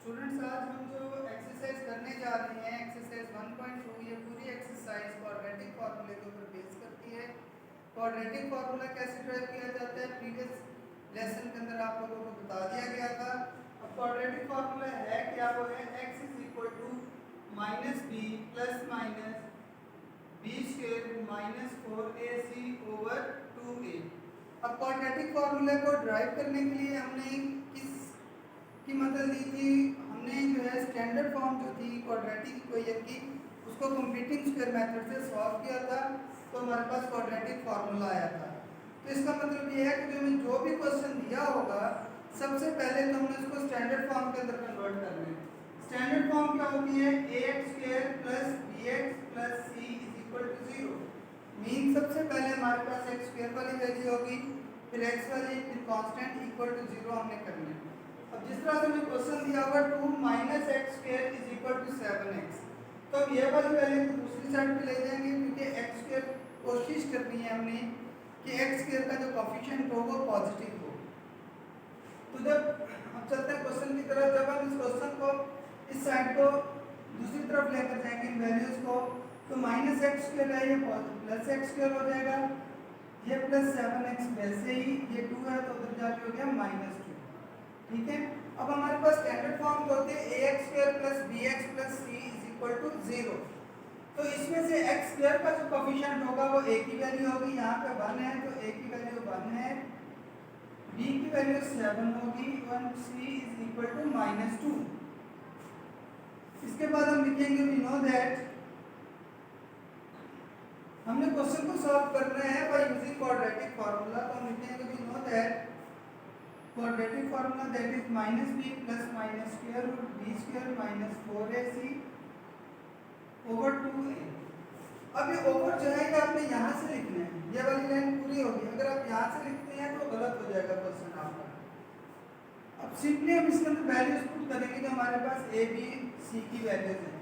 Students, आज हम जो एक्सरसाइज करने जा रहे हैं एक्सरसाइज 1.2, ये पूरी एक्सरसाइज क्वाड्रेटिक फार्मूले के ऊपर बेस करती है। क्वाड्रेटिक फार्मूला कैसे ड्राइव किया जाता है प्रीवियस लेसन के अंदर आप लोगों को बता दिया गया था। अब क्वाड्रेटिक फार्मूला है क्या? वो है x is equal to minus b plus minus b square minus 4ac over 2a। अब क्वाड्रेटिक फार्मूले को ड्राइव करने के लिए हमने किस की मदद ली थी? हमने जो है स्टैंडर्ड फॉर्म जो थी क्वाड्रेटिक इक्वेशन की, उसको कंप्यूटिंग स्क्वायर मेथड से सॉल्व किया था, तो हमारे पास क्वाड्रेटिक फार्मूला आया था। तो इसका मतलब ये है कि जो भी क्वेश्चन दिया होगा, सबसे पहले तो हमने उसको स्टैंडर्ड फॉर्म के अंदर कन्वर्ट करना है। स्टैंडर्ड फॉर्म क्या होती है? ax square plus bx plus c is equal to 0। Mean सबसे पहले हमारे पास x स्क्वायर वाली वैल्यू होगी, फिर x वाली, फिर कांस्टेंट इक्वल टू 0 हमने करना है। अब जिस तरह से हमें क्वेश्चन दिया होगा 2 minus x square is equal to 7x, तो अब ये वाली वैल्यू को दूसरी साइड पे ले जाएंगे, क्योंकि एक्स स्क्वायर कोशिश करनी है हमने कि एक्स स्क्वायर का जो कोफिशिएंट हो वो पॉजिटिव हो। तो जब अब चलते हैं क्वेश्चन की तरफ, जब हम इस क्वेश्चन को इस साइड को दूसरी तरफ लेकर जाएंगे इन वैल्यूज को, तो माइनस एक्स स्क्वायर है ये प्लस एक्स स्क्वायर हो जाएगा, ये प्लस 7x वैसे ही, ये 2 है तो उधर जाके हो गया माइनस 2। ठीक है। अब हमारे पास स्टैंडर्ड फॉर्म जो होती है ax square plus bx plus c is equal to 0। तो इसमें से x स्क्वायर का जो कोफिशिएंट होगा वो a की वैल्यू होगी, यहाँ पे 1 है तो a की वैल्यू 1 है, b की वैल्यू 7 होगी और c is equal to minus 2। इसके बाद हम लिखेंगे वी नो दैट, हमने क्वेश्चन को सॉल्व करना है बाय यूजिंग क्वाड्रेटिक फार्मूला, तो हम लिखेंगे we know that quadratic formula that is minus b plus minus square root b square minus 4ac over 2a। अब ये ओवर जो है ये आपने यहाँ से लिखना है, ये वाली लाइन पूरी होगी। अगर आप यहाँ से लिखते हैं तो गलत हो जाएगा क्वेश्चन आपका। अब सिंपली हम इसके अंदर वैल्यूज पुट करेंगे जो हमारे पास a b c की वैल्यूज हैं।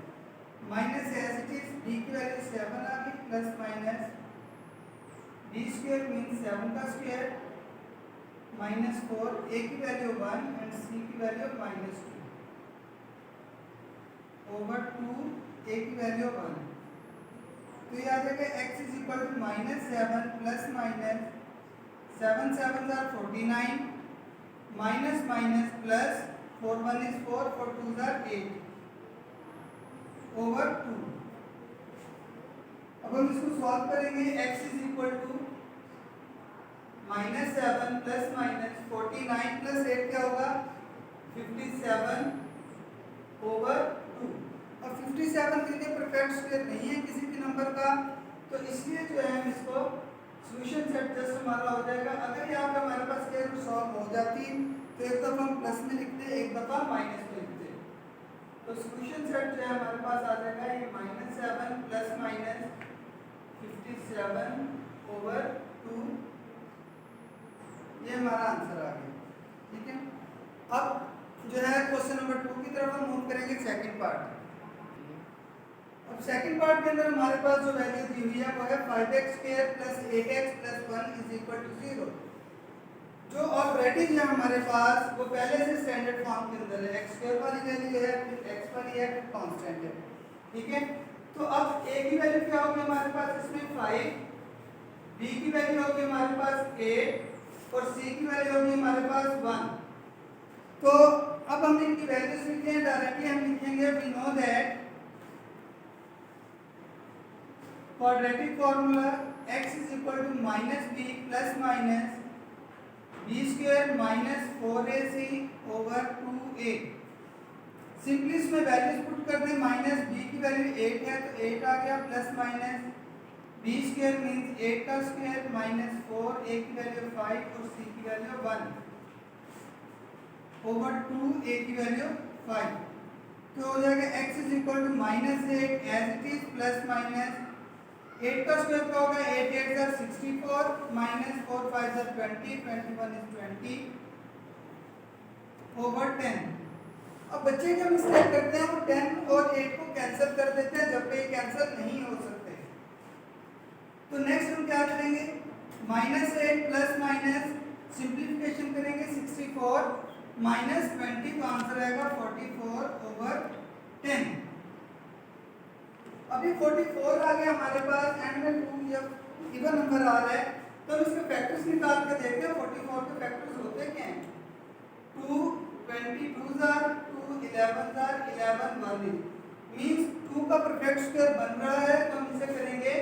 Minus as it is b की वैल्यू 7 आ गई, plus minus b square means 7 का स्क्वायर माइनस 4, a की वैल्यू 1 एंड c की वैल्यू माइनस 2 ओवर 2, a की वैल्यू 1। तो ये आ जाएगा x is equal to minus 7 plus minus 7 7 are 49 minus minus plus 4 1 is 4 4 2 are 8 over 2। अब हम इसको सॉल्व करेंगे। x is equal to minus 7 plus minus 49 plus 8 क्या होगा? 57 ओवर 2। अब 57 के लिए परफेक्ट स्क्वायर नहीं है किसी भी नंबर का, तो इसलिए जो है हम इसको सॉल्यूशन सेट जस्ट हमारा हो जाएगा। अगर यहाँ पे हमारे पास स्क्वायर रूट सॉल्व हो जाती तो एक दफ़ा हम प्लस में लिखते, एक दफ़ा माइनस में लिखते, तो सॉल्यूशन सेट जो है हमारे पास आ जाएगा ये माइनस 7 प्लस माइनस 57 ओवर 2। ये हमारा आंसर आ गया। ठीक है। अब जो है क्वेश्चन नंबर 2 की तरफ हम मूव करेंगे सेकंड पार्ट। अब सेकंड पार्ट के अंदर हमारे पास जो वैल्यू दी हुई है वो है 5x square plus 8x plus 1 is equal to 0। जो ऑलरेडी है हमारे पास वो पहले से स्टैंडर्ड फॉर्म के अंदर है, x स्क्वायर वाली वैल्यू है, फिर x वाली है, फिर कांस्टेंट है। ठीक है। तो अब a की वैल्यू क्या होगी हमारे पास इसमें 5, b की वैल्यू होगी हमारे पास 8 और c की वैल्यू होगी हमारे पास 1। तो अब हम इनकी वैल्यूज लिखते हैं डायरेक्टली। हम लिखेंगे we know that quadratic formula x is equal to minus b plus minus b square minus 4ac over 2a। Simply इसमें वैल्यूज पुट कर दें। माइनस b की वैल्यू 8 है तो 8 आ गया, plus minus b square means 8 का स्क्वायर माइनस 4, a की वैल्यू 5 और c की वैल्यू 1 ओवर 2, a की वैल्यू 5। तो हो जाएगा x is equal to minus 8 as it is plus minus 8 का स्क्वायर क्या होगा? 8 8 आर 64 माइनस 4 5 आर 20 21 इज 20 ओवर 10। अब बच्चे क्या मिस्टेक करते हैं, वो 10 और 8 को कैंसिल कर देते हैं जबकि ये कैंसिल नहीं हो सकते। तो नेक्स्ट हम क्या करेंगे? माइनस 8 प्लस माइनस सिंप्लीफिकेशन करेंगे 64 -20, तो आंसर आएगा 44/10। अभी 44 आ गया हमारे पास, एंड में 2 जब इवन नंबर आ रहा है तो इसके फैक्टर्स निकाल के देखते हैं 44 के फैक्टर्स होते क्या हैं। 2 22 आर 2 11 आर 11 1 मींस 2 का परफेक्ट स्क्वायर बन रहा है, तो हम इसे करेंगे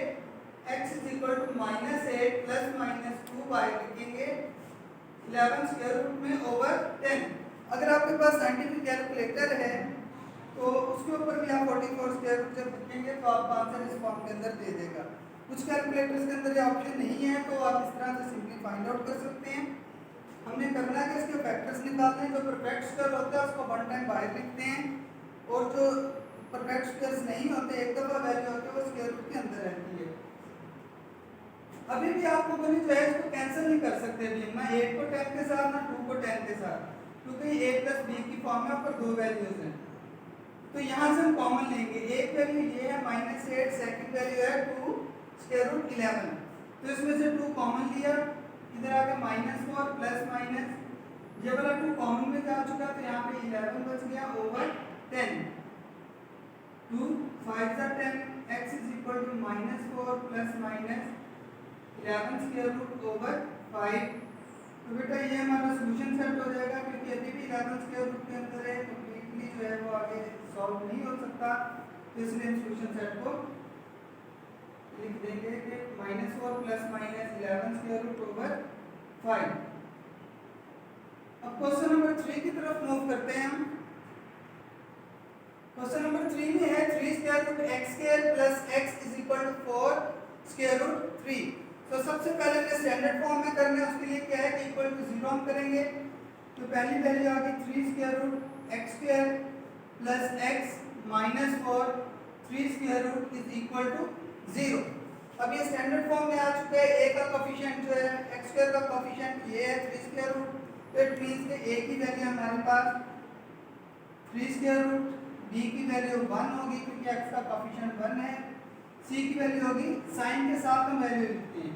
x = -8 ± 2 बाय लिखेंगे 11 स्क्वायर रूट में ओवर 10। अगर आपके पास साइंटिफिक कैलकुलेटर है तो उसके ऊपर भी आप 44 स्क्वायर रूट जब लिखेंगे तो आपका आंसर इस फॉर्म के अंदर दे देगा। कुछ कैलकुलेटर्स के अंदर ये ऑप्शन नहीं है, तो आप इस तरह से सिंपली फाइंड आउट कर सकते हैं। हमने करना है कि इसके फैक्टर्स निकालने हैं। जो परफेक्ट स्क्वायर होता है उसको वन टाइम बाहर लिखते हैं, और जो परफेक्ट स्क्वायर्स नहीं होते, एक दफा वैल्यू होती है, वो स्क्वायर रूट के अंदर रहती है। अभी भी आप लोगों ने जो है इसको कैंसिल नहीं कर सकते भी, ना 8 को 10 के साथ ना 2 को 10 के साथ, क्योंकि a + b की फॉर्म में ऊपर दो वैल्यूज हैं। तो यहाँ से हम कॉमन लेंगे। एक वैल्यू ये है -8, सेकंड वैल्यू है 2 स्क्वायर रूट 11, तो इसमें से 2 कॉमन लिया, इधर आ गया -4 प्लस माइनस, ये वाला 2 कॉमन में जा चुका, तो यहाँ पे 11 बच गया over 10। 2 5 * 10, x = -4 plus minus 11 square root over 5। तो बेटा ये हमारा सॉल्यूशन सेट हो जाएगा, क्योंकि अभी भी 11 स्क्वायर रूट के अंदर है, कंप्लीटली जो है वो आगे सॉल्व नहीं हो सकता, तो इसलिए हम सॉल्यूशन सेट को लिख देंगे कि -4 plus minus 11 square root over 5। अब क्वेश्चन नंबर 3 की तरफ मूव करते हैं हम। क्वेश्चन नंबर 3 में है 3 square root x² plus x = 4 square root 3। तो सबसे पहले हमें स्टैंडर्ड फॉर्म में करना है, उसके लिए क्या है कि इक्वल टू 0 हम करेंगे। तो पहली वैल्यू आ गई 3 square root x² plus x minus 4 3 square root = 0। अब ये स्टैंडर्ड फॉर्म में आ चुका है। a का कोफिशिएंट जो है x² का कोफिशिएंट ये है 3 स्क्वायर रूट, तो इट मींस कि a की वैल्यू हमारे पास 3 स्क्वायर रूट, b की वैल्यू 1 होगी क्योंकि x का कोफिशिएंट 1 है, c की वैल्यू होगी, साइन के साथ हम वैल्यू लिखते हैं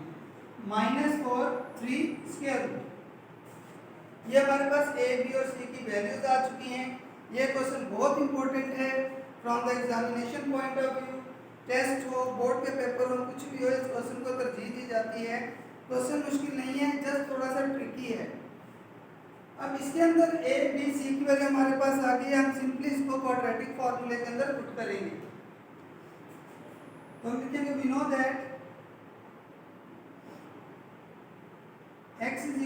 -4 3 स्क्वायर रूट। ये हमारे पास a, b और c की वैल्यूज आ चुकी हैं। ये क्वेश्चन बहुत इंपॉर्टेंट है from the examination point of view. Test हो, बोर्ड के पेपर हो, कुछ भी हो, इस क्वेश्चन को तरजीह दी जाती है। क्वेश्चन मुश्किल नहीं है, जस्ट थोड़ा सा ट्रिकी है। अब इसके अंदर a, b, c की वैल्यू हमारे पास आ गई है, हम सिंपली इसको क्वाड्रेटिक फॉर्मूले के अंदर पुट करेंगे। तो हम लिखेंगे we know that x = -b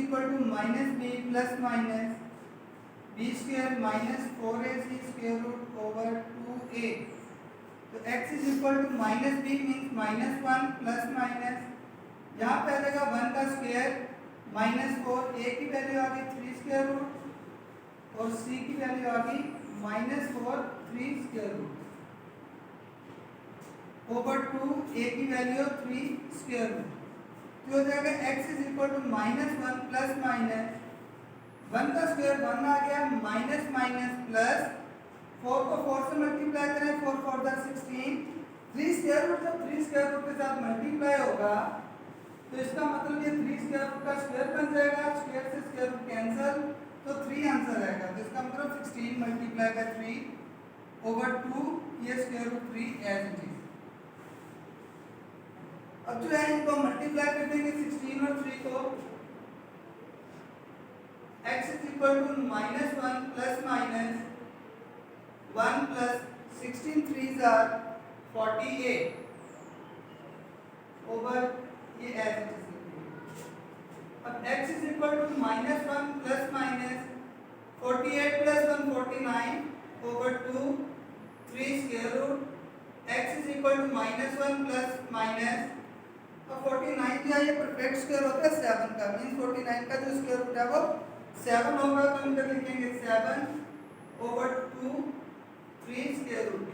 plus minus b² -4ac square root over 2a। तो x = -b means -1 plus minus, यहाँ पे आ जाएगा 1 का स्क्वायर -4, a की वैल्यू आ गई 3 स्क्वायर रूट और c की वैल्यू आ गई -4 3 स्क्वायर रूट ओवर 2, a की वैल्यू 3 स्क्वायर रूट। तो हो जाएगा x = -1 प्लस माइनस 1 का स्क्वायर 1 आ गया, माइनस माइनस प्लस 4 को 4 से मल्टीप्लाई करें, 4 4 16, 3 स्क्वायर रूट जब 3 स्क्वायर रूट के साथ मल्टीप्लाई होगा तो इसका मतलब ये 3 स्क्वायर रूट का स्क्वायर बन जाएगा, स्क्वायर से स्क्वायर रूट कैंसिल, तो 3 आंसर आएगा। तो इसका मतलब 16 × 3 ओवर 2, ये square root 3 as it is. अब जो है इनको मल्टीप्लाई कर देंगे 16 और 3 को, x = -1 plus minus 1 plus 16 3s are 48 over ये एज इट इज। अब x = -1 plus minus 48 plus 1 49 over 2 3 square root, x = -1 plus minus, अब 49 जो है ये परफेक्ट स्क्वायर होता है 7 का, मींस 49 का जो स्क्वायर रूट है वो 7 होगा, तो हम इधर लिखेंगे 7 ओवर 2 3 स्क्वायर रूट।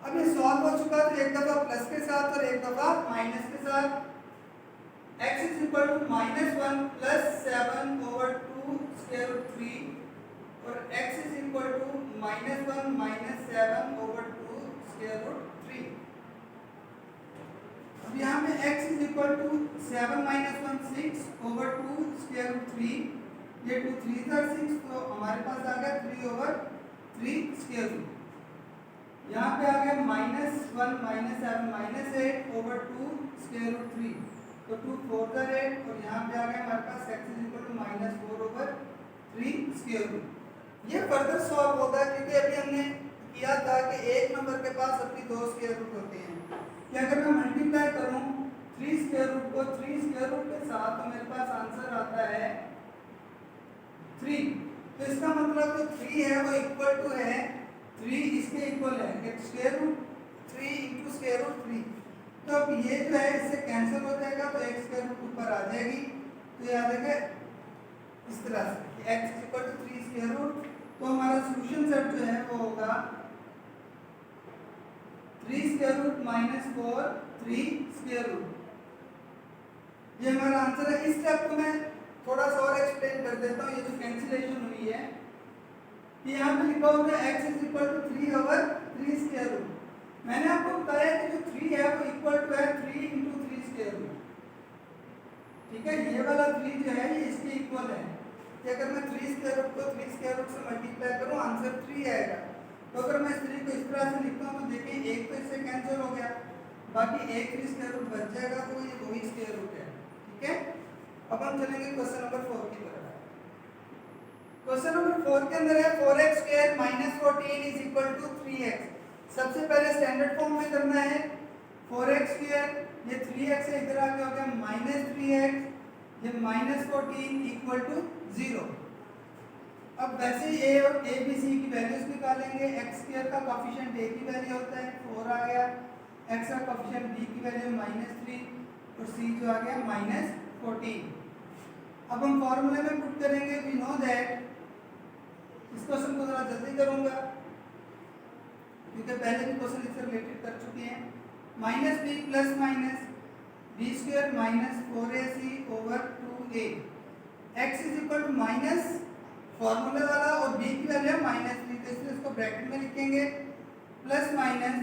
अब ये सॉल्व हो चुका, तो एक दफा प्लस के साथ और एक दफा माइनस के साथ। x = -1 plus 7 over 2 square root 3 और x = -1 minus 7 over 2 square root 3। अब यहाँ पे x = 7 - 1 6 ओवर 2 स्क्वायर रूट 3 ये 2 3 6, तो हमारे पास आ गया 3/3 स्क्वायर रूट। यहाँ पे आ गया -1 -7 -8/2 स्क्वायर रूट 3, तो 2 4 8, और यहाँ पे आ गया हमारे पास x -4/3 स्क्वायर रूट। ये फर्दर सॉल्व होगा क्योंकि अभी हमने किया था कि एक नंबर के पास अपनी 2 स्क्वायर रूट होते हैं कि अगर मैं मल्टीप्लाई करूं 3 स्क्वायर रूट को 3 स्क्वायर रूट के साथ तो मेरे पास आंसर आता है 3। तो इसका मतलब जो 3 है वो इक्वल टू है 3, इसके इक्वल है कि square root 3 into square root 3। तो अब ये जो है इससे कैंसिल हो जाएगा, तो x स्क्वायर रूट ऊपर आ जाएगी, तो ये आ जाएगा इस तरह से x equal to 3 square root. तो हमारा सॉल्यूशन सेट जो है वो होगा 3 स्क्वायर रूट -4 3 स्क्वायर रूट। ये हमारा आंसर है। इस स्टेप को मैं थोड़ा सा और एक्सप्लेन कर देता हूँ। ये जो कैंसिलेशन हुई है कि यहाँ पे लिखा होगा x is equal to 3/3 square root. मैंने आपको बताया कि जो 3 है वो इक्वल टू है 3 इंटू 3 स्क्वायर रूट। ठीक है, ये वाला 3 जो है ये इसके इक्वल है कि अगर मैं 3 स्क्वायर रूट को 3 स्क्वायर रूट से मल्टीप्लाई करूँ आंसर 3 आएगा। तो अगर मैं इस 3 को इस तरह से लिखता हूँ तो देखिए एक तो इससे कैंसिल हो गया, बाकी एक 3 स्क्वायर रूट बच जाएगा, तो ये वही स्क्वायर रूट है। ठीक है, अब हम चलेंगे क्वेश्चन नंबर 4 की तरफ। क्वेश्चन नंबर 4 के अंदर है 4x square -14 is equal to 3x। सबसे पहले स्टैंडर्ड फॉर्म में करना है। 4x स्क्वायर, ये 3x है, इधर आके हो गया -3x, ये -14 इक्वल टू 0। अब वैसे ही a और a b c की वैल्यूज निकालेंगे। x स्क्वायर का कोएफिशिएंट a की वैल्यू होता है 4 आ गया, x का कोएफिशिएंट b की वैल्यू -3 और c जो आ गया -14। अब हम फॉर्मूले में पुट करेंगे। वी नो दैट, इस क्वेश्चन को जरा जल्दी करूंगा क्योंकि पहले भी क्वेश्चन इससे रिलेटेड कर चुके हैं। -b plus minus b square -4ac/2a। x is equal to minus फॉर्मूले वाला और b की वैल्यू है -3, तो इसलिए इसको ब्रैकेट में लिखेंगे प्लस माइनस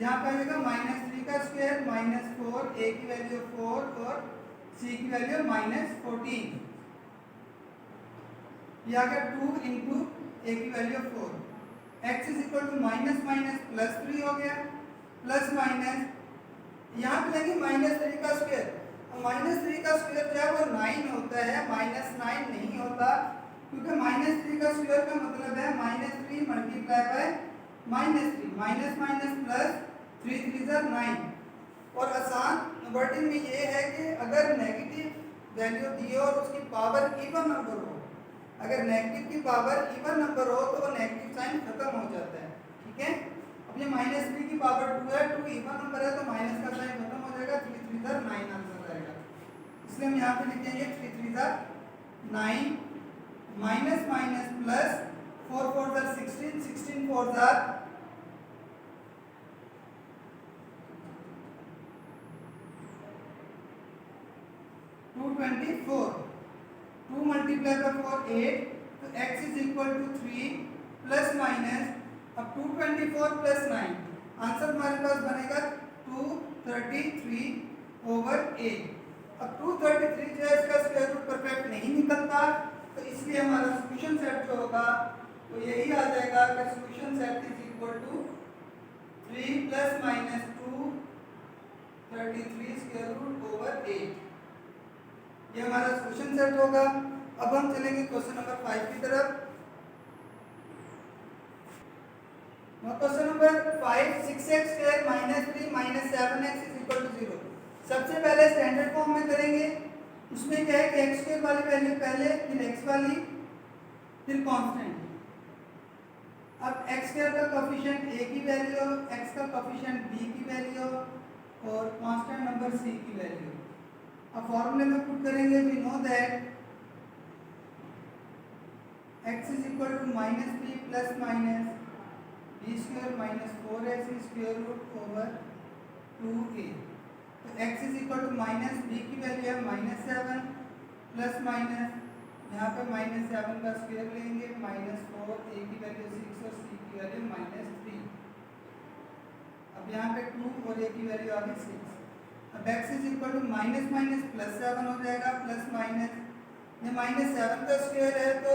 यहाँ पे आएगा -3 का स्क्वायर -4, a की वैल्यू 4 और c की वैल्यू -14। ये आ गया 2 इंटू a की value 4। x is equal to minus minus plus 3 हो गया, प्लस माइनस यहाँ पे लेंगे -3 का स्क्वायर। -3 का स्क्वायर जो है वो 9 होता है, -9 नहीं होता, क्योंकि -3 का स्क्वायर का मतलब है -3 multiply by -3, minus minus plus 3 3 ज़ा 9। और आसान वर्डिंग में ये है कि अगर नेगेटिव वैल्यू दी हो और उसकी पावर इवन नंबर हो, अगर नेगेटिव की पावर इवन नंबर हो तो वो नेगेटिव साइन खत्म हो जाता है। ठीक है, अब ये -3 की पावर 2 है, 2 इवन नंबर है तो माइनस का साइन खत्म हो जाएगा, 3 3 ज़ा 9 आंसर आएगा। इसलिए हम यहाँ पे लिखेंगे 3 3 ज़ा 9 माइनस माइनस प्लस 4 4 ज़ा 16, 16 4 ज़ा 224, 2 मल्टीप्लाई बाय 4 8, तो x is equal to 3 plus minus, अब 224 प्लस 9 आंसर हमारे पास बनेगा 233/8। अब 233 जो है इसका स्क्वायर रूट परफेक्ट नहीं निकलता, तो इसलिए हमारा सॉल्यूशन सेट जो होगा तो यही आ जाएगा कि solution set is equal to 3 plus minus 233/8। ये हमारा सॉल्यूशन सेट होगा। अब हम चलेंगे क्वेश्चन नंबर 5 की तरफ। Question number 5 6x square -3 -7x is equal to 0। सबसे पहले स्टैंडर्ड फॉर्म में करेंगे। उसमें क्या है कि x स्क्वायर वाली वैल्यू पहले, फिर x वाली, फिर कांस्टेंट। अब x स्क्वायर का कोएफिशिएंट a की वैल्यू, x का कोएफिशिएंट b की वैल्यू और कांस्टेंट नंबर c की वैल्यू। अब फॉर्मूले में पुट करेंगे। We know that x is equal to -b plus minus b square -4ac square root over 2a। तो x is equal to -b की वैल्यू है -7 प्लस माइनस यहाँ पे -7 का स्क्वायर लेंगे, -4, a की वैल्यू 6 और c की वैल्यू -3। अब यहाँ पे 2 और a की वैल्यू आ गई 6। अब x is equal to minus minus plus 7 हो जाएगा, प्लस माइनस ये -7 का स्क्वायर है तो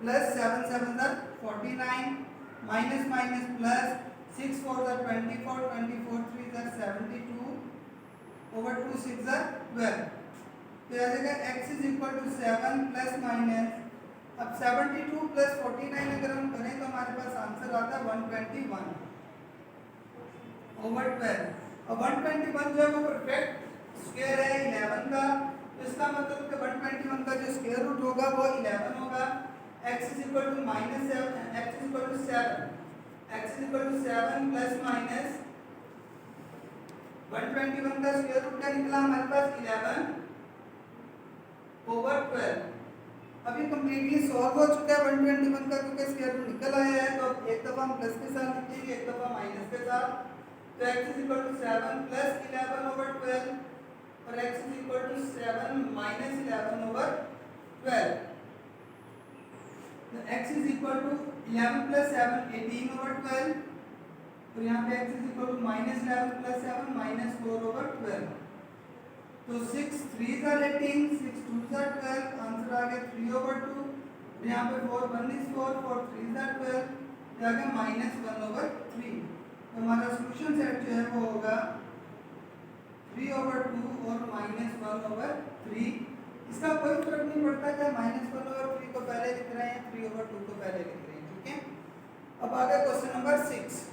प्लस 7 7 ज़ा 49 माइनस माइनस प्लस 6 4 ज़ा 24 24 3 ज़ा 72 ओवर 2 6 ज़ा 12। तो आ जाएगा x is equal to 7 plus minus, अब 72 प्लस 49 अगर हम करें तो हमारे पास आंसर आता है 121 ओवर 12। अब 121 जो है वो परफेक्ट स्क्वायर है 11 का, तो इसका मतलब कि 121 का जो स्क्वायर रूट होगा वो 11 होगा। x is equal to -7, x is equal to 7, x is equal to 7 plus minus 121 का स्क्वायर रूट क्या निकला हमारे पास 11 ओवर 12। अभी कंप्लीटली सॉल्व हो चुका है 121 का, क्योंकि स्क्वायर रूट निकल आया है। तो एक दफा हम प्लस के साथ लिखेंगे, एक दफा माइनस के साथ। तो x is equal to 7 plus 11 over 12 और x is equal to 7 minus 11 over 12। तो x is equal to 11 plus 7 18 over 12, तो यहाँ पे x is equal to minus 11 plus 7 minus 4 over 12। तो 6 3 ज़ा 18, 6 2 ज़ा 12, आंसर आ गया 3 ओवर 2। यहाँ पे 4 1 इज 4, 4 3 ज़ा 12, ये आ गया -1 ओवर 3। तो हमारा सॉल्यूशन सेट जो है वो होगा 3 ओवर 2 और -1 ओवर 3। इसका कोई फर्क नहीं पड़ता कि -1 ओवर 3 को पहले लिख रहे हैं, 3 ओवर 2 को पहले लिख रहे हैं, ठीक है। अब आ गया क्वेश्चन नंबर 6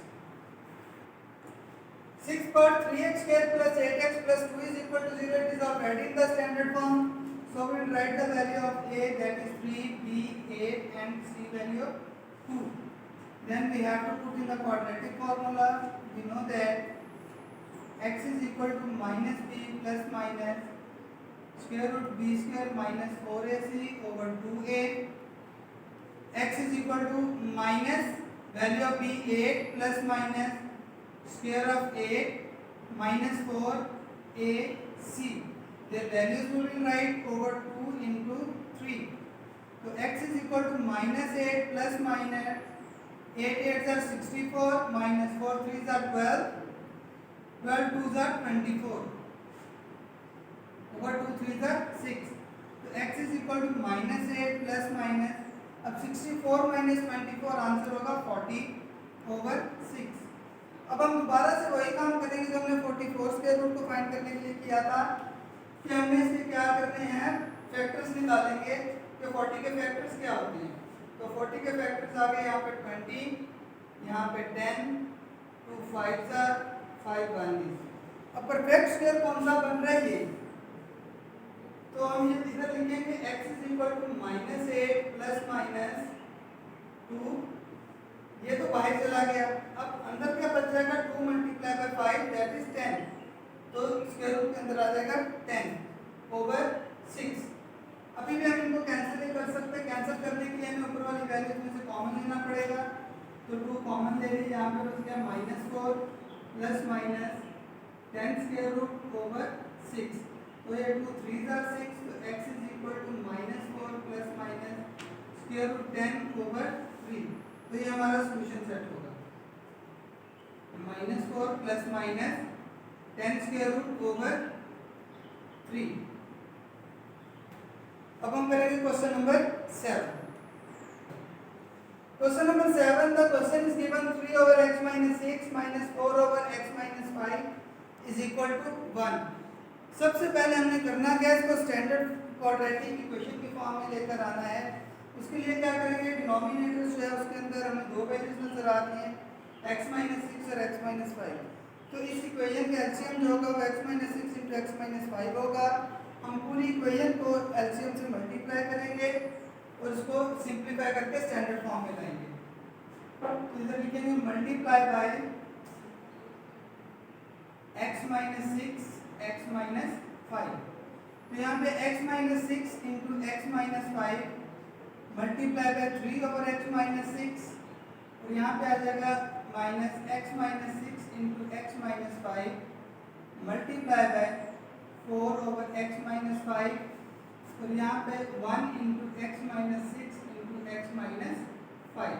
पर 3x square plus 8x plus 2 is equal to 0. It is already in the standard form. So we will write the value of a, that is 3, b 8 and c value of 2. Then we have to put in the quadratic formula. We know that x is equal to minus b plus minus square root b square minus 4ac over 2a. X is equal to minus value of b 8 plus minus square of 8 minus 4 ac. Their values will be write over 2 into 3. So x is equal to minus 8 plus minus 8 8s are 64 minus 4 3s are 12, 12 2s are 24 over 2 3s are 6. So x is equal to minus 8 plus minus, अब 64 minus 24 answer होगा 40 over 6। अब हम दोबारा से वही काम करेंगे जो हमने 44 स्क्वायर रूट को फाइंड करने के लिए किया था, कि हमने इसके क्या करने हैं, फैक्टर्स निकालेंगे कि 40 के फैक्टर्स क्या होते हैं। तो 40 के फैक्टर्स आ गए यहाँ पे 20, यहाँ पे 10, 2 5 5 1। अब परफेक्ट स्क्वायर कौन सा बन रहा है ये, तो हम ये इधर लिखेंगे x is equal to -8 plus minus 2, ये तो बाहर चला गया। अब अंदर क्या बच जाएगा, 2 मल्टीप्लाई बाय 5 दैट इज 10, तो स्क्वायर रूट के अंदर आ जाएगा 10 ओवर 6। अभी भी हम इनको कैंसिल नहीं कर सकते, कैंसिल करने के लिए हमें ऊपर वाली वैल्यूज में से कॉमन लेना पड़ेगा। तो 2 कॉमन ले लीजिए, यहाँ पे बच गया -4 plus minus 10 square root over 6। तो ये 2 3 are 6, तो x is equal to -4 plus minus square root 10 over 3। तो ये हमारा सॉल्यूशन सेट होगा -4 plus minus 10 square root over 3। अब हम करेंगे question number 7। Question number 7, the question is given 3 over x minus 6 minus 4 over x minus 5 is equal to 1। सबसे पहले हमने करना क्या है, इसको स्टैंडर्ड क्वाड्रेटिक इक्वेशन की फॉर्म में लेकर आना है। उसके लिए क्या करेंगे, डिनोमिनेटर जो है उसके अंदर हमें दो वैल्यूज नजर आती हैं, x minus 6 और x minus 5। तो इस इक्वेशन का एलसीएम जो होगा वो x minus 6 into x minus 5 होगा। हम पूरी इक्वेशन को एलसीएम से मल्टीप्लाई करेंगे और उसको सिंप्लीफाई करके स्टैंडर्ड फॉर्म में लाएंगे। तो इधर लिखेंगे multiply by x minus 6 x minus 5। तो यहाँ पे x minus 6 into x minus 5 multiply by 3 over x minus 6, और यहाँ पे आ जाएगा minus x minus 6 into x minus 5 multiply by 4 over x minus 5, और यहाँ पे 1 into x minus 6 into x minus 5।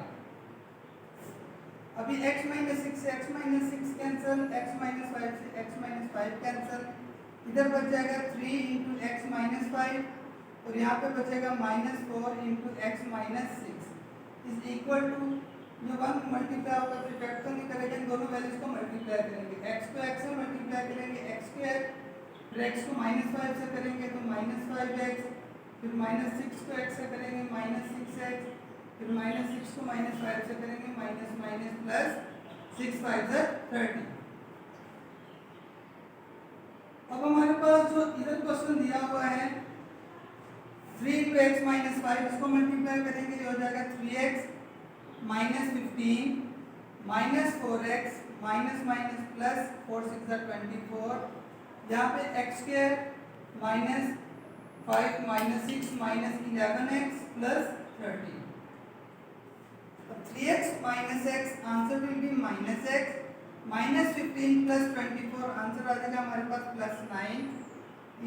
अभी x minus 6 से x minus 6 cancel, x minus 5 से x minus 5 कैंसिल, इधर बच जाएगा 3 into x minus 5 और यहाँ पे बचेगा -4 into x minus 6 is equal to, ये 1 मल्टीप्लाई होगा तो इफेक्ट तो नहीं करेगा, इन दोनों वैल्यूज को मल्टीप्लाई करेंगे, x को x से मल्टीप्लाई करेंगे x स्क्वायर, फिर x को -5 से करेंगे तो -5x, फिर -6 को x से करेंगे -6x, फिर -6 को -5 से करेंगे माइनस प्लस 6 5 30। अब हमारे पास जो इधर क्वेश्चन दिया हुआ है 3 इंटू एक्स माइनस 5, इसको मल्टीप्लाई करेंगे, ये हो जाएगा 3x minus 15 minus 4x minus minus plus 4 6 24, यहाँ पे x square minus 5 minus 6 minus 11x plus 30। 3x minus x answer will be minus x, minus 15 plus 24 answer आ जाएगा हमारे पास plus 9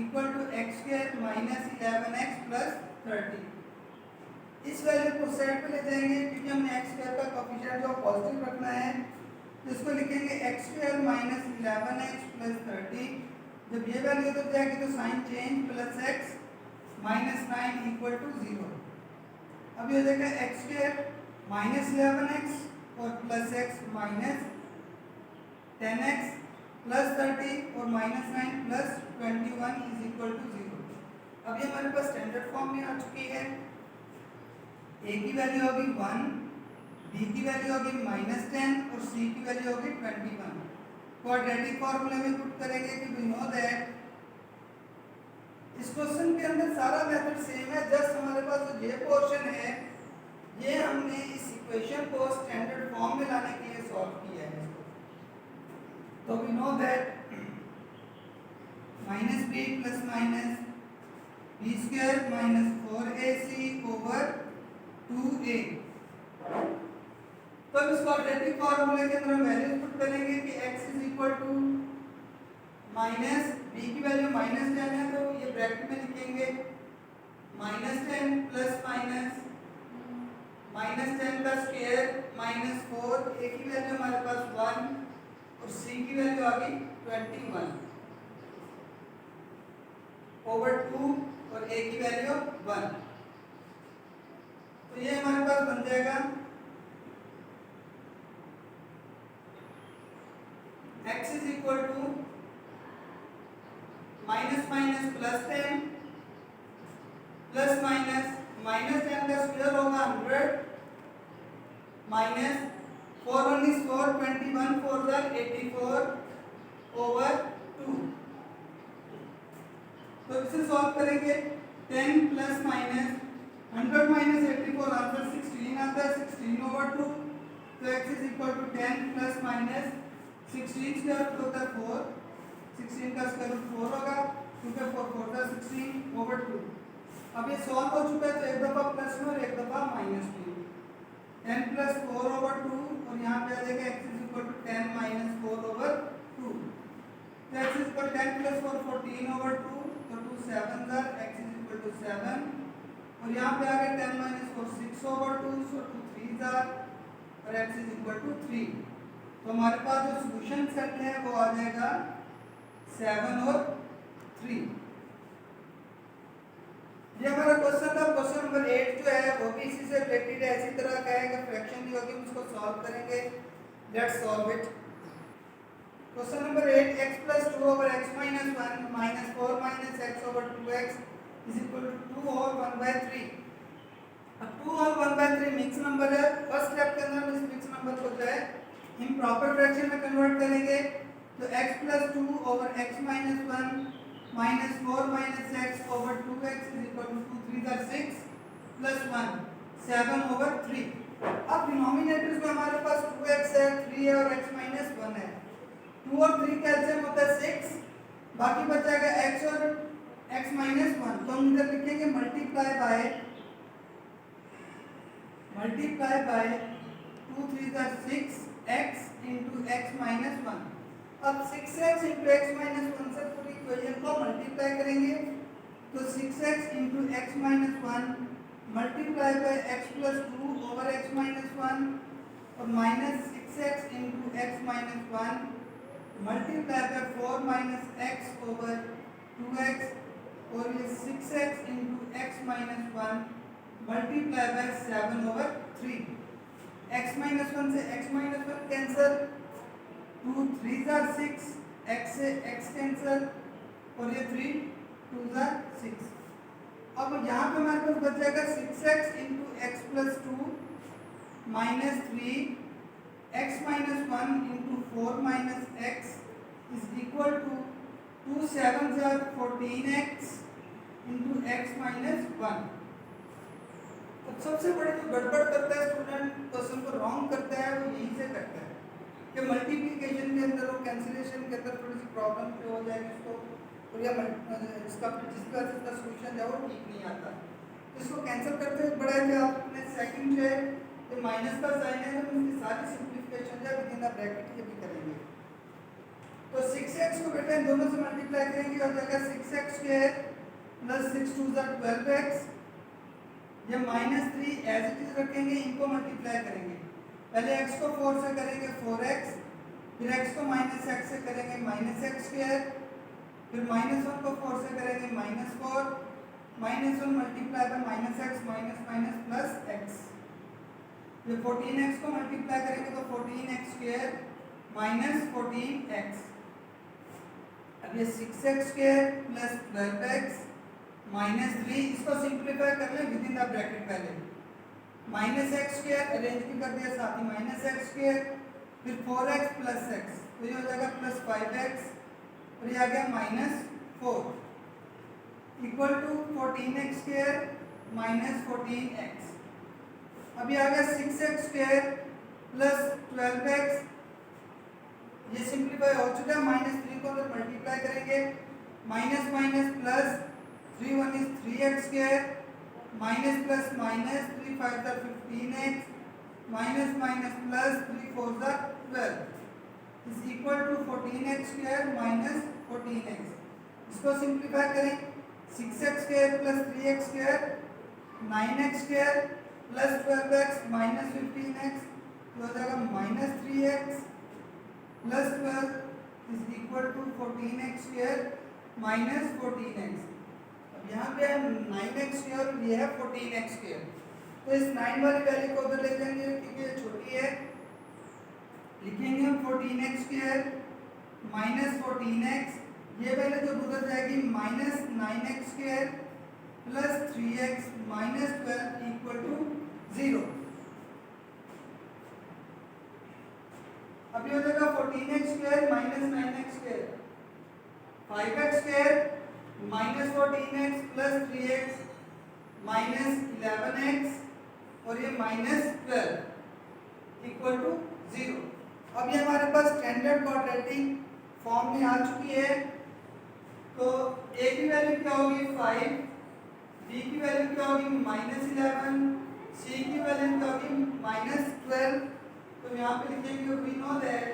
equal to x square minus 11x plus 30। इस value को side पे ले जाएंगे क्योंकि हमने एक्स स्क्वायर का कोएफिशिएंट जो पॉजिटिव रखना है, तो इसको लिखेंगे x square minus 11x plus 30। जब ये वैल्यू उधर जाएगी तो sign change, plus x minus 9 equal to 0। अब ये हो जाएगा एक्स स्क्वायर माइनस 11x और plus x minus 10x plus 30 और minus 9 plus 21 is equal to 0। अब ये हमारे पास स्टैंडर्ड फॉर्म में आ चुकी है। a की वैल्यू होगी 1, b की वैल्यू होगी -10 और c की वैल्यू होगी 21। क्वाड्रेटिक फॉर्मूले में पुट करेंगे कि वी नो दैट, इस क्वेश्चन के अंदर सारा मेथड सेम है, जस्ट हमारे पास जो ये पोर्शन है ये हमने इस इक्वेशन को स्टैंडर्ड फॉर्म में लाने के लिए सॉल्व किया है। तो we know that minus b plus minus b square minus 4ac over 2a। तो इस क्वाड्रेटिक फॉर्मूले के अंदर हम वैल्यूज पुट करेंगे कि x is equal to minus b की वैल्यू -10 है तो ये ब्रैकेट में लिखेंगे -10 प्लस माइनस -10 का स्क्वायर -4, a की वैल्यू हमारे पास 1 और c की वैल्यू आ गई 21 ओवर 2 और a की वैल्यू 1। तो ये हमारे पास बन जाएगा x is equal to minus minus plus 10 plus minus -10 का स्क्वायर होगा 100 माइनस 4 1 is 4 21 4 are 84 ओवर 2। तो इसे सॉल्व करेंगे 10 प्लस माइनस 100 माइनस 84 आंसर 16 आता है, 16 ओवर 2। तो x is equal to 10 plus minus 16 square root होता है 4, 16 का स्क्वायर रूट 4 होगा, 2 के 4 4 का 16 ओवर 2। अब ये सॉल्व हो चुका है तो एक दफा प्लस में और एक दफा माइनस में, 10 प्लस 4 ओवर 2 और यहाँ पे आ जाएगा x is equal to 10 minus 4 over 2। तो x is equal 10 plus 4 14 over 2, तो 2 7 are x is equal to 7 और यहाँ पे आ गया 10 माइनस 4 6 ओवर 2, सो 2 3 are और x इज इक्वल टू 3। तो हमारे पास जो सॉल्यूशन सेट है वो आ जाएगा 7 और 3। ये हमारा क्वेश्चन था। क्वेश्चन नंबर 8 जो है वो भी इसी से रिलेटेड है, इसी तरह का है कि फ्रैक्शन दी होगी, उसको सॉल्व करेंगे। Let's solve it. Question number 8 x + 2 ओवर x - 1 - 4 - x ओवर 2x इज इक्वल टू 2 और 1/3। अब 2 और 1/3 मिक्स नंबर है। फर्स्ट स्टेप के अंदर हम इस मिक्स नंबर को जो है इम्प्रॉपर फ्रैक्शन में कन्वर्ट करेंगे। तो x + 2 ओवर x - 1 -4 - x ओवर 2x is equal to 2 3 are 6 plus 1 7 over 3। अब डिनोमिनेटर्स में हमारे पास 2x है, 3 है और x - 1 है। 2 और 3 का एलसीएम होता है 6, बाकी बच जाएगा x और x - 1। तो हम इधर लिखेंगे multiply by 2 3 are 6 x into x - 1। अब 6x into x - 1 से पूरी इक्वेशन को मल्टीप्लाई करेंगे तो 6x into x - 1 multiply by x + 2 ओवर x - 1 और minus 6x into x - 1 multiply by 4 - x ओवर 2x और ये 6x into x minus one multiply by 7/3। x minus one से x minus one cancel, 2 3 jar 6, x से x cancel और ये 3 2 jar 6। अब यहाँ पे हमारे पास बच जाएगा 6x into x plus two minus 3 x minus one into 4 minus x is equal to 2 7 जार 14x into x minus one. अब सबसे बड़ी जो गड़बड़ करता है स्टूडेंट, क्वेश्चन को रॉन्ग करता है, वो यहीं से करता है कि मल्टीप्लिकेशन के अंदर और कैंसिलेशन के अंदर थोड़ी सी प्रॉब्लम हो जाएगी उसको, और या इसका जिसका सोल्यूशन है वो ठीक नहीं आता। तो इसको कैंसिल करते हुए बड़ा है कि आपने सेकंड जो है ये माइनस का साइन है, तो इसकी सारी सिंप्लीफिकेशन जो है विद इन द ब्रैकेट ये भी करेंगे। तो 6x को बेटा इन दोनों से मल्टीप्लाई करेंगे और जाएगा 6x स्क्वायर प्लस 6 2 12x। ये -3 एज इट इज रखेंगे, इनको मल्टीप्लाई करेंगे। पहले x को 4 से करेंगे 4x, फिर x को -x से करेंगे -x स्क्वायर, फिर -1 को 4 से करेंगे -4, -1 multiply by -x minus minus plus x। ये 14x को मल्टीप्लाई करेंगे तो 14x स्क्वायर माइनस 14x। अब ये 6x square plus 12x minus 3, इसको सिंप्लीफाई कर लें विद इन द ब्रैकेट। पहले -x स्क्वायर अरेंज भी कर दिया साथ ही -x स्क्वायर, फिर 4x प्लस x, तो ये हो जाएगा प्लस 5x और ये आ गया -4 equal to 14x square minus 14x। अब ये आ गया 6x स्क्वायर प्लस 12x, ये सिंप्लीफाई हो चुका है। -3 को अगर मल्टीप्लाई करेंगे minus minus plus 3 1 is 3x square minus plus minus 3 5 are 15x minus minus plus 3 4 are 12 is equal to 14x square minus 14x। इसको सिंप्लीफाई करें 6x square plus 3x square 9x square plus 12x minus 15x, तो हो जाएगा minus 3x plus 12 is equal to 14x square minus 14x। यहाँ पे 9x square और ये है 14x स्क्वायर, तो इस 9 वाली वैल्यू को उधर ले जाएंगे क्योंकि ये छोटी है। लिखेंगे हम 14x स्क्वायर माइनस 14x, ये वैल्यू जो उधर जाएगी minus 9x square plus 3x minus 12 equal to 0। अब ये हो जाएगा 14x square minus 9x square 5x square minus 14x plus 3x minus 11x और ये माइनस 12 इक्वल टू 0। अब ये हमारे पास स्टैंडर्ड क्वाड्रेटिक फॉर्म में आ चुकी है। तो a की वैल्यू क्या होगी 5, b की वैल्यू क्या होगी -11, c की वैल्यू क्या होगी -12। तो यहाँ पे लिखेंगे we know that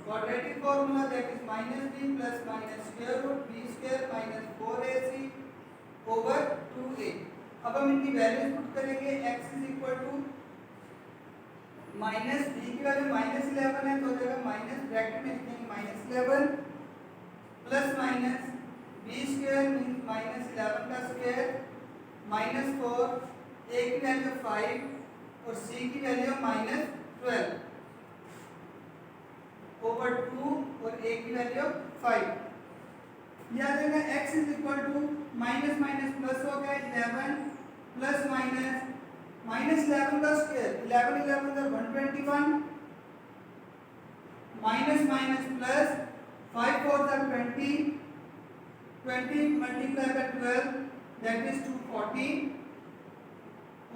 quadratic formula that is -b plus minus square root b square minus 4ac over 2a। अब हम इनकी वैल्यूज पुट करेंगे। x is equal to minus b की वैल्यू -11 है तो हो जाएगा माइनस ब्रैकेट में लिखेंगे -11 plus minus b square means -11 का स्क्वायर -4, a की वैल्यू 5 और c की वैल्यू -12 ओवर 2 और a की वैल्यू 5। यह आ जाएगा x is equal to minus minus plus हो गया 11 प्लस माइनस -11 का स्क्वायर 11 11 का 121 माइनस माइनस प्लस 5 4 का 20 20 multiply by 12 that is 240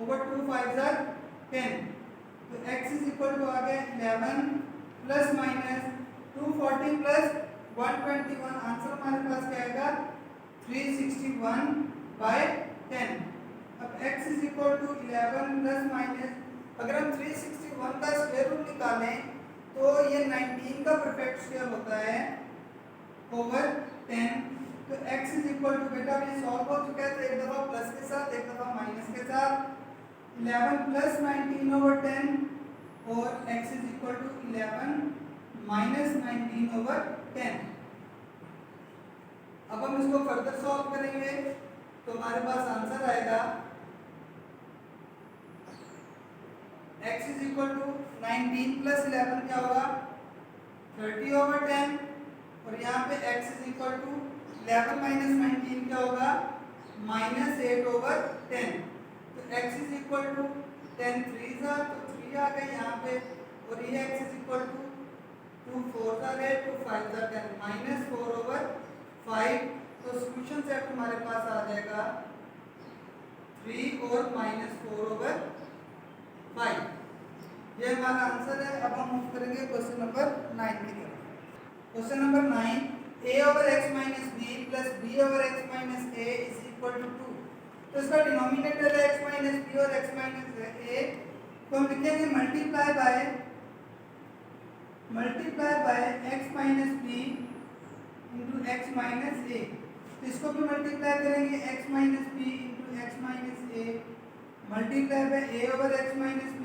over 2 5 are 10। तो x इज इक्वल टू आ गया 11 प्लस माइनस 240 प्लस 121, आंसर हमारे पास क्या आएगा 361 बाय 10। अब x is equal to 11 plus minus, अगर हम 361 का स्क्वायर रूट निकालें तो ये 19 का परफेक्ट स्क्वायर होता है ओवर 10। तो x इज इक्वल टू बेटा ये सॉल्व हो चुका है, तो एक दफा प्लस के साथ एक दफा माइनस के साथ 11 प्लस 19 ओवर 10 और x is equal to 11 minus 19 over 10। अब हम इसको फर्दर सॉल्व करेंगे तो हमारे पास आंसर आएगा x is equal to 19 plus 11 क्या होगा 30/10 और यहाँ पे x is equal to 11 minus 19 क्या होगा -8/10। तो x इज इक्वल टू 10 3 जा तो 3 आ गए यहाँ पे और ये x इज इक्वल टू 2 4 जा गए तो 5 जा 10 -4/5। तो सॉल्यूशन सेट हमारे पास आ जाएगा 3 और -4/5। ये हमारा आंसर है। अब हम मूव करेंगे क्वेश्चन नंबर 9 की तरफ। Question number 9 a/x - b + b/x - a is equal to 2। तो इसका डिनोमिनेटर है x - b और x - a, तो हम लिखेंगे multiply by x - b into x - a। तो इसको भी मल्टीप्लाई करेंगे x - b into x - a multiply by a/x - b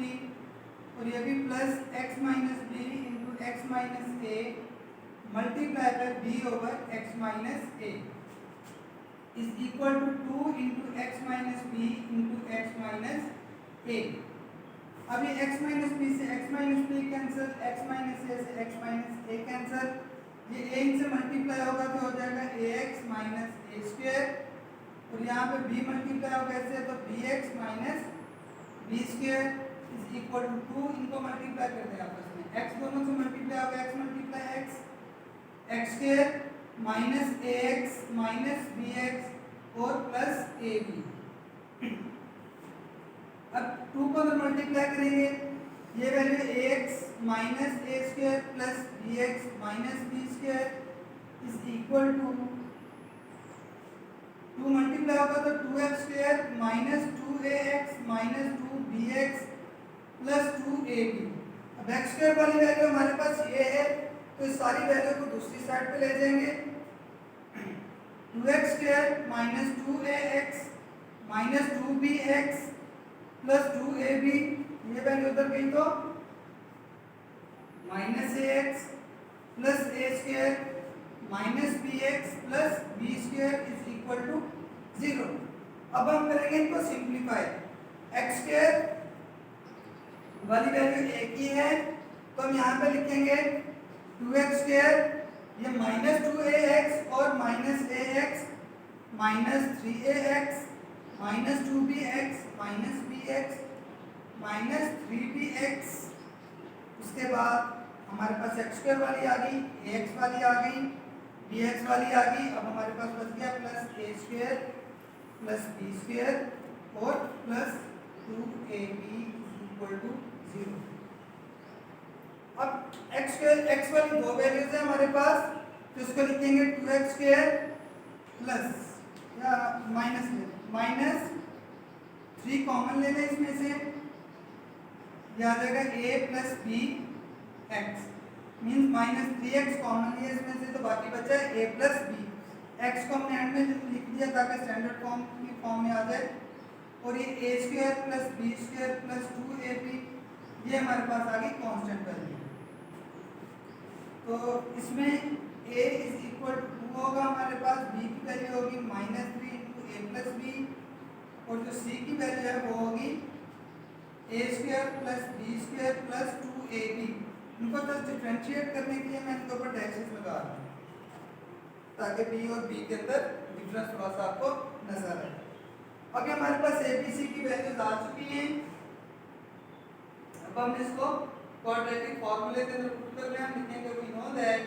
और ये भी plus x - b into x - a multiply by b/x - a is equal to 2 into x - b into x - a। अब ये x - b से x - b cancel, x - a से x - a cancel, ये a से multiply होगा तो हो जाएगा ax - a स्क्वायर और यहाँ पे b मल्टीप्लाई होगा ऐसे तो bx - b square is equal to 2। इनको मल्टीप्लाई कर दें आपस में, x दोनों से मल्टीप्लाई होगा x multiply x square minus ax minus bx और प्लस ab। अब 2 को अगर मल्टीप्लाई करेंगे ये value ax minus a square plus bx minus b square is equal to 2 multiply होगा तो 2x square minus 2ax minus 2bx plus 2ab। अब x square वाली वैल्यू हमारे पास ये है तो इस सारी वैल्यू को दूसरी साइड पे ले जाएंगे। 2x square minus 2ax minus 2bx plus 2ab, ये वैल्यू उधर गई तो minus ax plus a square minus bx plus b square is equal to 0। अब हम करेंगे इनको सिंप्लीफाई। x स्क्वायर वाली वैल्यू एक ही है तो हम यहाँ पे लिखेंगे 2x स्क्वायर, ये माइनस 2ax और minus ax minus 3ax minus 2bx minus bx minus 3bx। उसके बाद हमारे पास x स्क्वायर वाली आ गई, ax वाली आ गई, bx वाली आ गई। अब हमारे पास बच गया plus a square plus b square और प्लस 2ab इक्वल टू 0। अब x वाली दो वैल्यूज है हमारे पास तो इसको लिखेंगे 2x स्क्वायर प्लस या माइनस 3 कॉमन ले लें इसमें से, यह आ जाएगा a plus b x means minus 3x common लिया इसमें से तो बाकी बचा है a प्लस बी। x को हमने एंड में लिख दिया ताकि स्टैंडर्ड फॉर्म की फॉर्म में आ जाए और ये a square plus b square plus 2ab ये हमारे पास आ गई कांस्टेंट वैल्यू। तो इसमें a इज इक्वल टू 2 होगा हमारे पास, b की वैल्यू होगी -3 इंटू a प्लस बी और जो c की वैल्यू है वो होगी a square plus b square plus 2ab। इनको जस्ट डिफरेंशिएट करने के लिए मैं इनके ऊपर डैशेस लगा रहा हूँ ताकि b और b के अंदर डिफरेंस थोड़ा सा आपको नजर आए। अभी हमारे पास abc की वैल्यूज आ चुकी हैं। अब हम इसको क्वाड्रेटिक फार्मूले के अंदर पुट कर रहे हैं। हम लिखेंगे we know that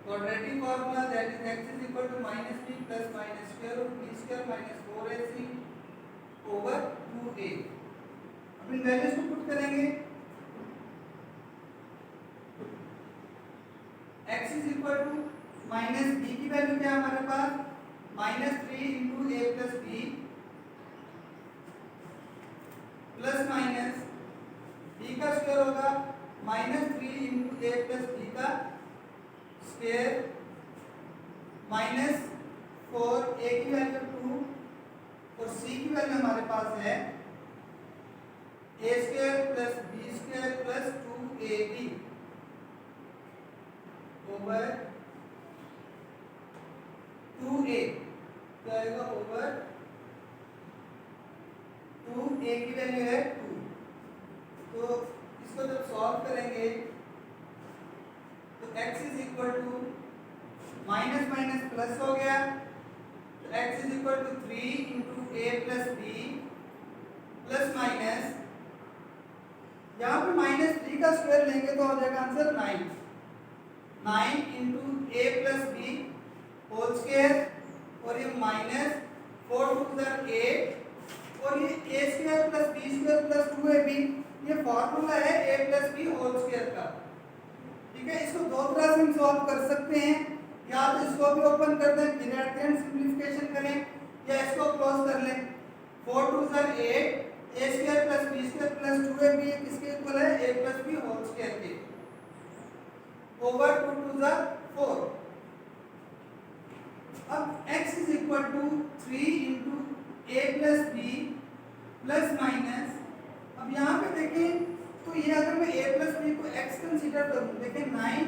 quadratic formula that is x is equal to -b plus minus square root b square minus 4ac over 2a। अब इन वैल्यूज को पुट करेंगे। x is equal to minus b की वैल्यू क्या है हमारे पास -3 into a plus b plus minus b का स्क्वायर होगा -3 इंटू a प्लस b का स्क्वायर माइनस 4 a की वैल्यू 2 और c की वैल्यू हमारे पास है a square plus b square plus 2ab over 2a तो आएगा ओवर 2a की वैल्यू है 2। तो इसको जब सॉल्व करेंगे तो x is equal to minus minus plus हो गया, तो x is equal to 3 into a plus b plus minus, यहाँ पे माइनस 3 का स्क्वायर लेंगे तो हो जाएगा answer 9 into a plus b whole square, और ये माइनस 4 टू द 8, और ये a square plus b square plus 2ab, ये फॉर्मूला है a plus b whole square का। ठीक है, इसको दो तरह से हम सॉल्व कर सकते हैं, या तो इसको भी ओपन कर दें फिर एट द एंड सिंपलीफिकेशन करें, या इसको क्लोज कर लें। 4 to the 8 a square plus b square plus 2ab किसके इक्वल है a plus b whole square के, ओवर 2 टू द 4। अब x is equal to 3 into a plus b plus minus, अब यहाँ पे देखें तो ये अगर मैं a प्लस बी को x कंसीडर करूँ, देखें 9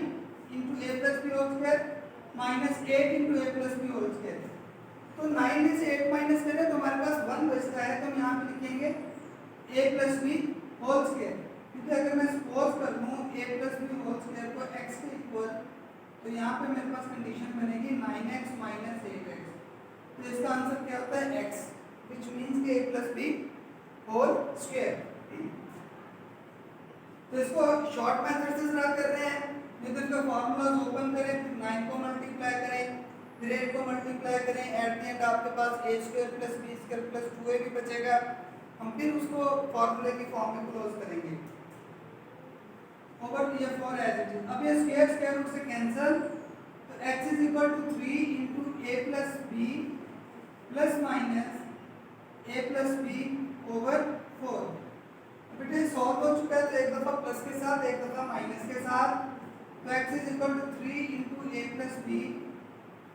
into a plus b whole square minus 8 into a plus b whole square, तो 9 में से 8 माइनस करें तो हमारे पास 1 बचता है, तो हम यहाँ पे लिखेंगे a plus b whole square, क्योंकि अगर मैं सपोज कर लूँ a plus b whole square को x के इक्वल, तो यहाँ पे मेरे पास कंडीशन बनेगी 9x माइनस 8x, तो इसका आंसर क्या होता है x, विच मीन्स के a plus b whole square. तो इसको शॉर्ट मेथड से ड्रा कर रहे हैं, नहीं तो इसका फॉर्मूलाज ओपन करें, फिर 9 को मल्टीप्लाई करें, फिर 8 को मल्टीप्लाई करें, एट द एंड आपके पास a square plus b square plus 2a भी बचेगा, हम फिर उसको फॉर्मूले की फॉर्म में क्लोज करेंगे ओवर ये फॉर एज इट इज। अब ये स्क्वायर रूट से कैंसिल, तो x is equal to 3 into a plus b plus minus a plus b over 4। बेटे सॉल्व हो चुका है, तो एक दफा प्लस के साथ एक दफा माइनस के साथ, तो x is equal to 3 into a plus b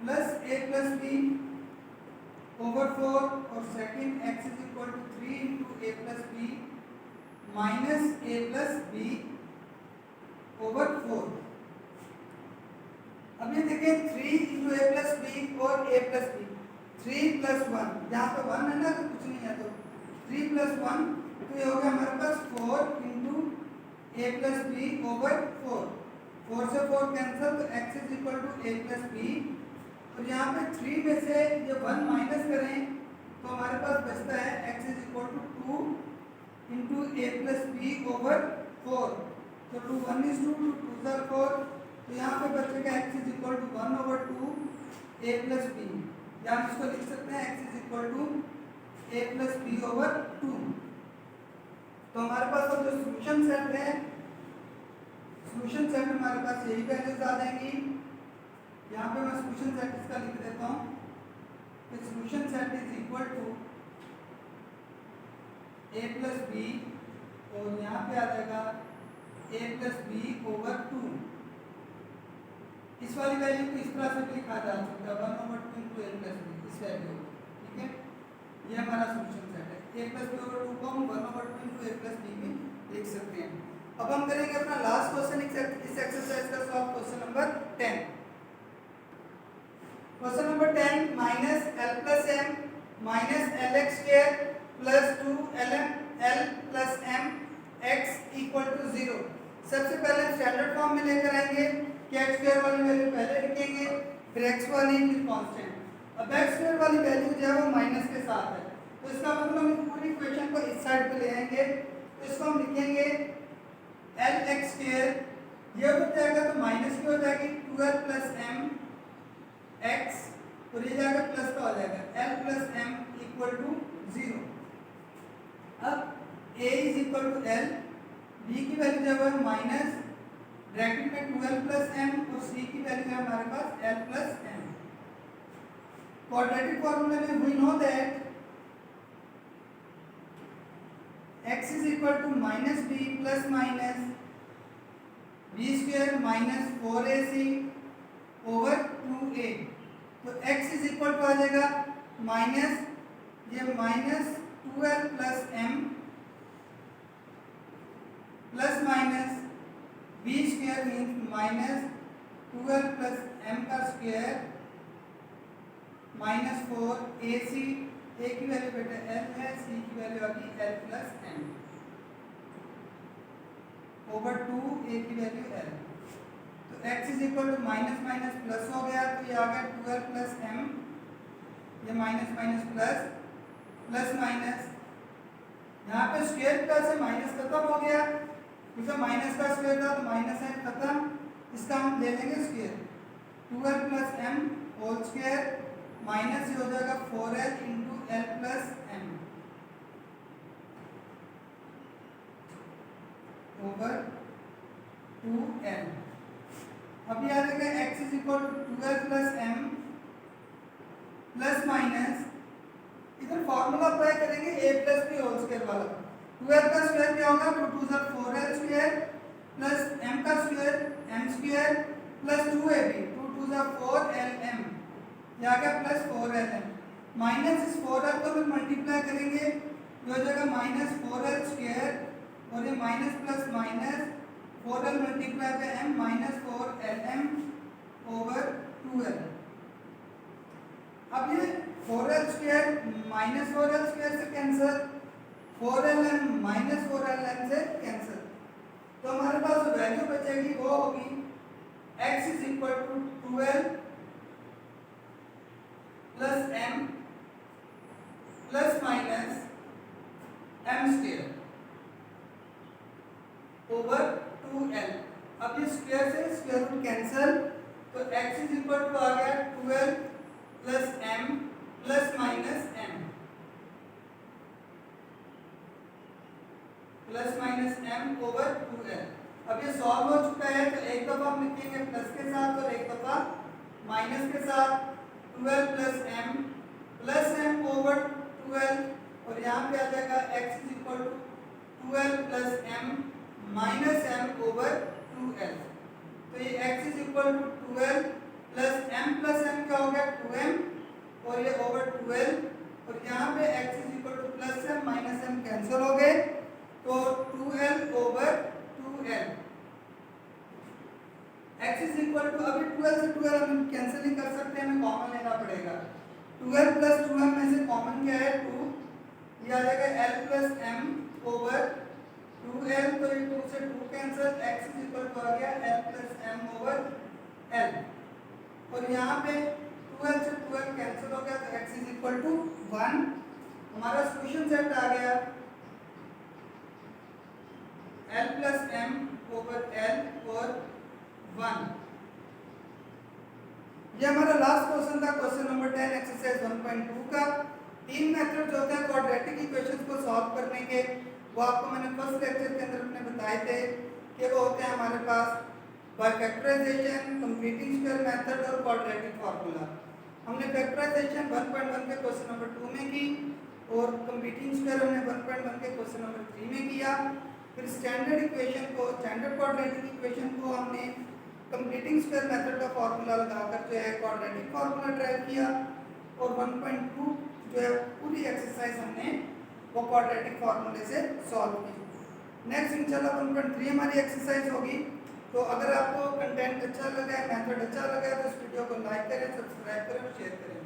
plus a plus b over 4, और second x is equal to 3 into a plus b minus a plus b over 4। अब ये देखें 3 इंटू ए प्लस बी और ए plus B, 3 plus 1, यहाँ पे 1 है ना तो कुछ नहीं है, तो 3 प्लस 1, तो ये हो गया हमारे पास 4 into a plus b over 4, 4 से 4 कैंसिल, तो x is equal to a plus b, और यहाँ पे 3 में से ये 1 माइनस करें तो हमारे पास बचता है x is equal to 2 into a plus b over 4, तो 2 1 is 2, 2 2 are 4, तो यहाँ पे बचेगा x is equal to 1 over 2 a plus b, या हम इसको लिख सकते हैं x is equal to a plus b over 2। तो हमारे पास अब जो सॉल्यूशन सेट है, सॉल्यूशन सेट में हमारे पास यही वैल्यूज आ जाएंगी। यहाँ पे मैं सॉल्यूशन सेट इसका लिख देता हूँ, तो solution set is equal to a plus b, और यहाँ पे आ जाएगा a प्लस बी ओवर 2। इस वाली वैल्यू को इस तरह से भी लिखा जा सकता है 1 over 2 into a plus b, इस वैल्यू को। ठीक है, ये हमारा सॉल्यूशन सेट है। a प्लस बी ओवर 2 को हम 1 over 2 into a plus b भी लिख सकते हैं। अब हम करेंगे अपना लास्ट क्वेश्चन इस एक्सरसाइज का solve, question number 10। Question number 10, minus l plus m minus l x square plus 2 l plus m x equal to 0। सबसे पहले स्टैंडर्ड फॉर्म में लेकर आएंगे कि x स्क्वायर वाली वैल्यू पहले लिखेंगे, फिर x वाली फिर कांस्टेंट। अब x स्क्वायर वाली वैल्यू जो है वो माइनस के साथ है, तो इसका मतलब हम पूरी इक्वेशन को इस साइड पे ले आएंगे, तो इसको हम लिखेंगे lx स्क्वायर, ये हो जाएगा तो माइनस की हो जाएगी 12 प्लस m x, और ये जाएगा प्लस का हो जाएगा l plus m equal to 0। अब a is equal to l, b की वैल्यू जब है माइनस ब्रैकेट में 12 प्लस m, और c की वैल्यू है हमारे पास l plus m। Quadratic formula में we know that x is equal to minus b plus minus b square minus 4ac over 2a, तो x इज इक्वल टू आ जाएगा माइनस ये minus 12 plus m plus minus b square means minus 12 plus m का square -4 AC, A की value बेटा L है, C की value आ गई L plus M over 2, A की वैल्यू L। तो x is equal to minus minus plus हो गया, तो ये आ गया 12 प्लस M, ये minus minus plus, plus minus, यहाँ पे स्क्वायर प्लस है, माइनस खत्म हो गया क्योंकि माइनस का स्क्वायर था तो माइनस है खत्म, इसका हम ले लेंगे square, 12 plus M whole square minus हो जाएगा 4L into L plus M over 2L। अब याद रखें x is equal to 12 plus M plus minus, इधर फॉर्मूला अप्लाई करेंगे a plus b whole square वाला, 12 का स्क्वायर क्या होगा, 2 2 ज़ा 4L स्क्वायर प्लस m का square m square plus 2ab, 2 2 ज़ा 4LM, ये आ गया प्लस 4LM, माइनस इस 4L को फिर मल्टीप्लाई करेंगे, ये हो जाएगा माइनस 4L स्क्वायर और ये minus plus minus 4L multiply by m minus 4LM over 2L। अब ये 4L square minus 4L square से कैंसिल, 4LM माइनस 4LM से कैंसिल, तो हमारे पास जो वैल्यू बचेगी वो होगी x is equal to 12 plus m plus minus m square over 2L। अब ये स्क्वायर से स्क्वायर रूट कैंसिल, तो x इज इक्वल टू आ गया 12 plus m plus minus m plus minus m over 2L। अब ये सॉल्व हो चुका है, तो एक दफा हम लिखेंगे प्लस के साथ और एक दफा माइनस के साथ, 12 प्लस m ओवर 12 और यहाँ पे आ जाएगा x is equal to 12 plus m minus m over 2L। तो ये x is equal to 12 plus m plus m क्या हो गया 2m और ये ओवर 12 और यहाँ पे x is equal to plus m minus m cancel हो गए, तो 2L over 2L। x is equal to, अभी 12 से 12 हम कैंसिल नहीं कर सकते, हमें कॉमन लेना पड़ेगा, 12 प्लस 2m में से कॉमन क्या है 2, ये आ जाएगा L plus m over 2L, तो ये 2 से 2 cancel, x is equal to आ गया L plus m over L और यहाँ पे 12 से 12 कैंसिल हो गया, तो x इज इक्वल टू 1, हमारा सॉल्यूशन सेट आ गया L plus m over L और 1। ये हमारा लास्ट क्वेश्चन था, क्वेश्चन नंबर 10 एक्सरसाइज 1.2 का। तीन मेथड जो होते हैं क्वाड्रेटिक इक्वेशंस को सॉल्व करने के, वो आपको मैंने फर्स्ट लेक्चर के अंदर अपने बताए थे कि वो होते हैं हमारे पास by factorization, completing square method और क्वाड्रेटिक फार्मूला। हमने फैक्टराइजेशन 1.1 के क्वेश्चन नंबर 2 में की और कंप्लीटिंग स्क्वायर हमने 1.1 के क्वेश्चन नंबर 3 में किया। फिर स्टैंडर्ड इक्वेशन को, स्टैंडर्ड क्वाड्रेटिक इक्वेशन को हमने कंप्लीटिंग स्क्वायर मेथड का फार्मूला लगाकर जो है क्वाड्रेटिक फार्मूला ड्राइव किया और 1.2 जो है पूरी एक्सरसाइज हमने वो क्वाड्रेटिक फार्मूले से सॉल्व की। नेक्स्ट इंशाल्लाह 1.3 हमारी एक्सरसाइज होगी। तो अगर आपको कंटेंट अच्छा लगा है, मेथड अच्छा लगा है, तो इस वीडियो को लाइक करें, सब्सक्राइब करें और शेयर करें।